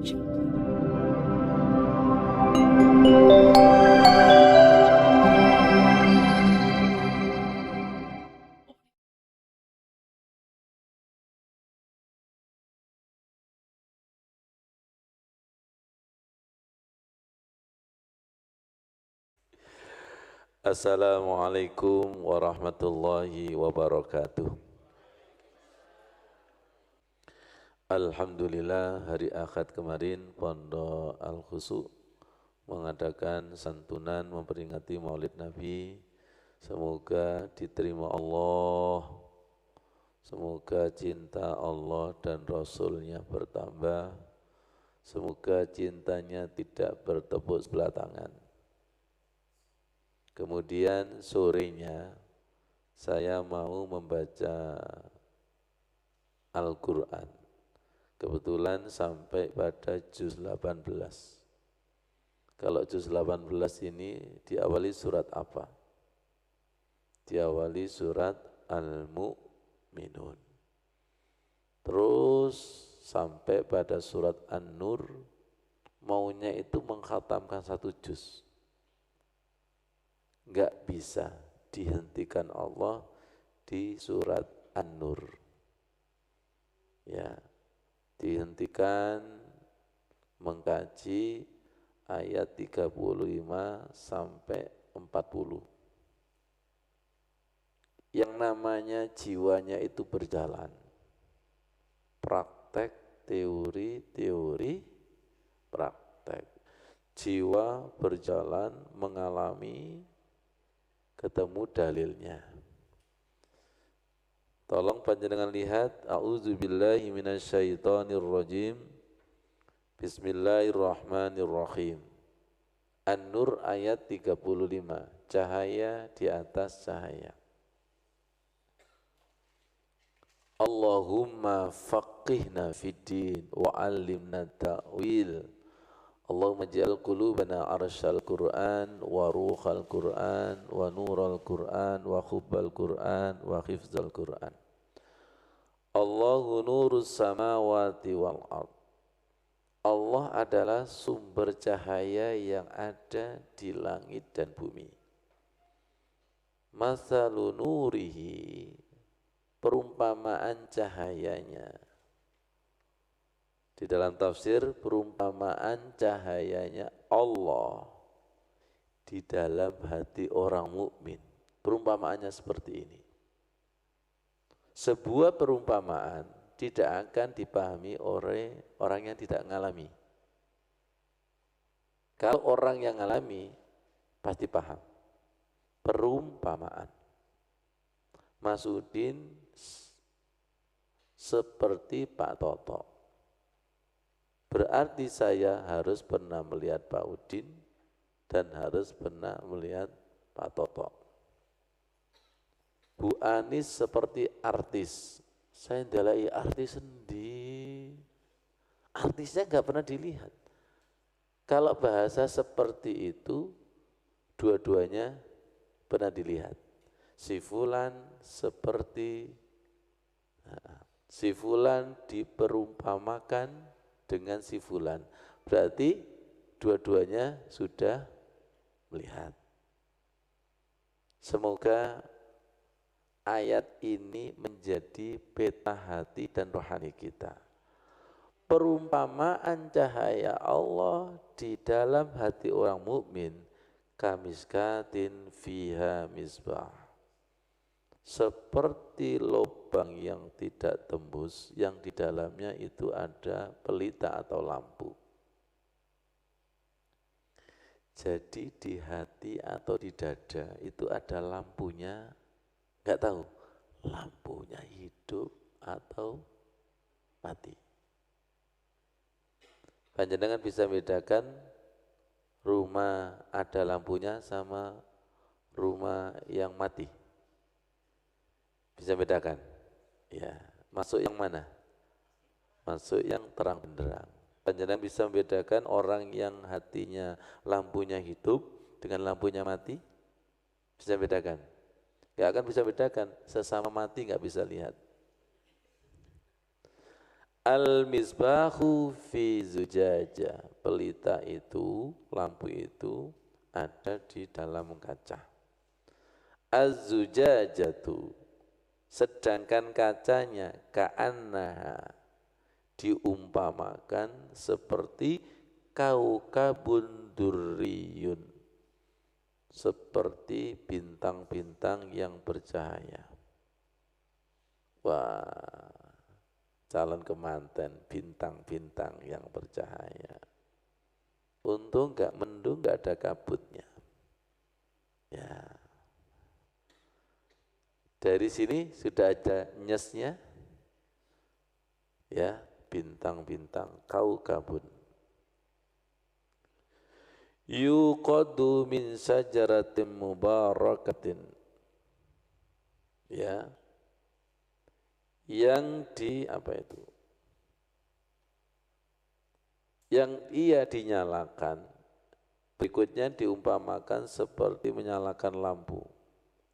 Assalamualaikum warahmatullahi wabarakatuh. Alhamdulillah, hari Ahad kemarin Pondok Al-Khusu mengadakan santunan memperingati Maulid Nabi. Semoga diterima Allah, semoga cinta Allah dan Rasulnya bertambah, semoga cintanya tidak bertepuk sebelah tangan. Kemudian sorenya saya mau membaca Al-Quran. Kebetulan sampai pada juz 18. Kalau juz 18 ini diawali surat apa? Diawali surat Al-Mu'minun. Terus sampai pada surat An-Nur, maunya itu mengkhatamkan satu juz. Enggak bisa dihentikan Allah di surat An-Nur. Ya, dihentikan mengkaji ayat 35 sampai 40. Yang namanya jiwanya itu berjalan. Praktek, teori, praktek. Jiwa berjalan mengalami, ketemu dalilnya. Tolong panjenengan lihat, a'udzubillahi minasyaitonirrajim. Bismillahirrahmanirrahim. An-Nur ayat 35, cahaya di atas cahaya. Allahumma faqihna fiddin wa 'allimna ta'wil. Allahumma ja'al qulubana arsyal Qur'an wa ruhal Qur'an wa nural Qur'an wa hubbal Qur'an wa hifzal Qur'an. Allahu nurus samawati wal ard. Allah adalah sumber cahaya yang ada di langit dan bumi. Mathalu nurihi, perumpamaan cahayanya. Di dalam tafsir, perumpamaan cahayanya Allah di dalam hati orang mukmin. Perumpamaannya seperti ini. Sebuah perumpamaan tidak akan dipahami oleh orang yang tidak mengalami. Kalau orang yang mengalami, pasti paham. Perumpamaan. Masudin seperti Pak Toto. Berarti saya harus pernah melihat Pak Udin dan harus pernah melihat Pak Toto. Bu Anis seperti artis. Saya ndalai artis sendi. Artisnya enggak pernah dilihat. Kalau bahasa seperti itu, dua-duanya pernah dilihat. Si fulan seperti, si fulan diperumpamakan dengan si fulan, berarti dua-duanya sudah melihat. Semoga ayat ini menjadi peta hati dan rohani kita. Perumpamaan cahaya Allah di dalam hati orang mukmin, kamiskatin fiha misbah, seperti lubang yang tidak tembus, yang di dalamnya itu ada pelita atau lampu. Jadi di hati atau di dada itu ada lampunya, enggak tahu lampunya hidup atau mati. Panjenengan bisa bedakan rumah ada lampunya sama rumah yang mati? Bisa bedakan? Ya, masuk yang mana? Masuk yang terang benderang. Panjenengan bisa membedakan orang yang hatinya lampunya hidup dengan lampunya mati? Bisa bedakan? Gak akan bisa bedakan, sesama mati gak bisa lihat. Al-misbahu fi zujajah. Pelita itu, lampu itu ada di dalam kaca. Az-zujajatu. Sedangkan kacanya ka'annaha diumpamakan seperti kaukabun durriyun. Seperti bintang-bintang yang bercahaya. Wah, calon kemanten, bintang-bintang yang bercahaya. Untung enggak mendung, enggak ada kabutnya. Ya. Dari sini sudah ada nyesnya. Ya, bintang-bintang kaukabun. Yuqadu min sajaratin mubarakatin. Ya. Yang yang ia dinyalakan, berikutnya diumpamakan seperti menyalakan lampu.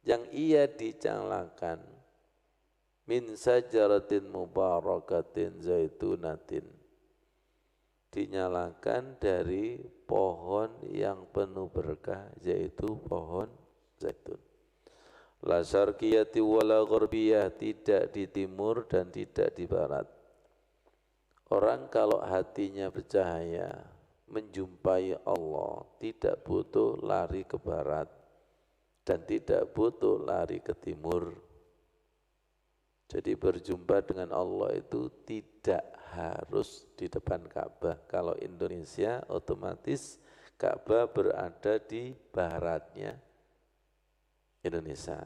Yang ia dinyalakan min sajaratin mubarakatin zaitunatin, dinyalakan dari pohon yang penuh berkah, yaitu pohon zaitun. La syarqiyati wala gharbiyah, tidak di timur dan tidak di barat. Orang kalau hatinya bercahaya, menjumpai Allah, tidak butuh lari ke barat dan tidak butuh lari ke timur. Jadi berjumpa dengan Allah itu tidak harus di depan Ka'bah. Kalau Indonesia otomatis Ka'bah berada di baratnya Indonesia.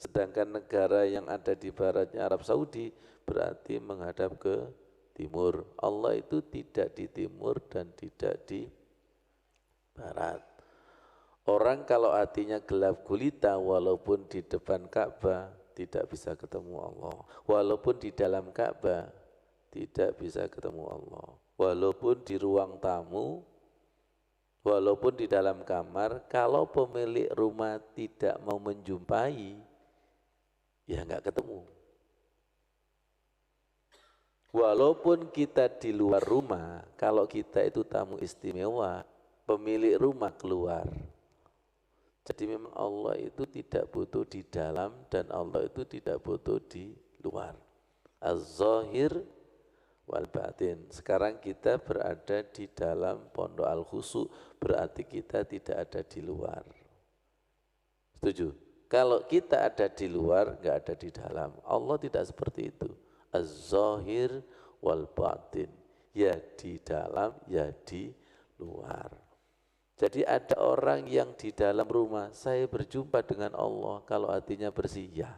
Sedangkan negara yang ada di baratnya Arab Saudi berarti menghadap ke timur. Allah itu tidak di timur dan tidak di barat. Orang kalau hatinya gelap gulita walaupun di depan Ka'bah tidak bisa ketemu Allah. Walaupun di dalam Ka'bah tidak bisa ketemu Allah. Walaupun di ruang tamu, walaupun di dalam kamar, kalau pemilik rumah tidak mau menjumpai, ya enggak ketemu. Walaupun kita di luar rumah, kalau kita itu tamu istimewa, pemilik rumah keluar. Jadi memang Allah itu tidak butuh di dalam dan Allah itu tidak butuh di luar. Az-zahir wal batin. Sekarang kita berada di dalam Pondok Al-Khusu, berarti kita tidak ada di luar. Setuju? Kalau kita ada di luar, enggak ada di dalam. Allah tidak seperti itu. Az-zahir wal batin. Ya di dalam, ya di luar. Jadi ada orang yang di dalam rumah, saya berjumpa dengan Allah kalau hatinya bersih, ya.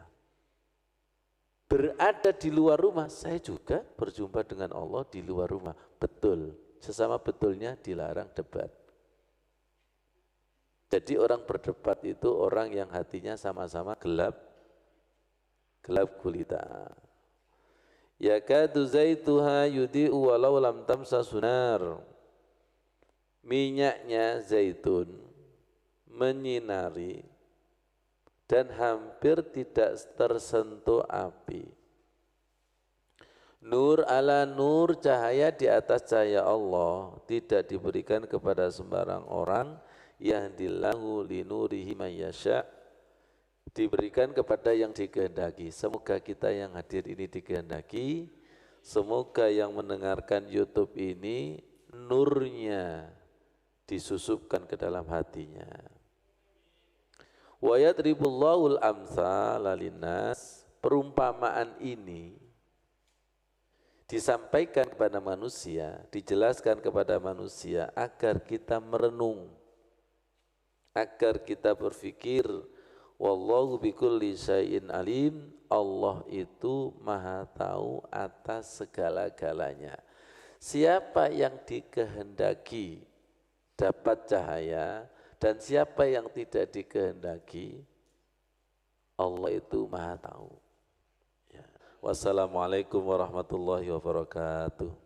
Berada di luar rumah, saya juga berjumpa dengan Allah di luar rumah. Betul, sesama betulnya dilarang debat. Jadi orang berdebat itu orang yang hatinya sama-sama gelap gulita. Yakadu zaituha yudhi'u walau lam tamsa sunar. Minyaknya zaitun menyinari dan hampir tidak tersentuh api. Nur ala nur, cahaya di atas cahaya Allah tidak diberikan kepada sembarang orang. Yahdillahu linurihi man yasha', diberikan kepada yang dikehendaki. Semoga kita yang hadir ini dikehendaki. Semoga yang mendengarkan YouTube ini nurnya disusupkan ke dalam hatinya. Wa yadribullahul amsala linnas, perumpamaan ini disampaikan kepada manusia, dijelaskan kepada manusia agar kita merenung, agar kita berpikir, wallahu bikulli syai'in alim, Allah itu maha tahu atas segala-galanya. Siapa yang dikehendaki dapat cahaya dan siapa yang tidak dikehendaki, Allah itu maha tahu. Ya. Wassalamualaikum warahmatullahi wabarakatuh.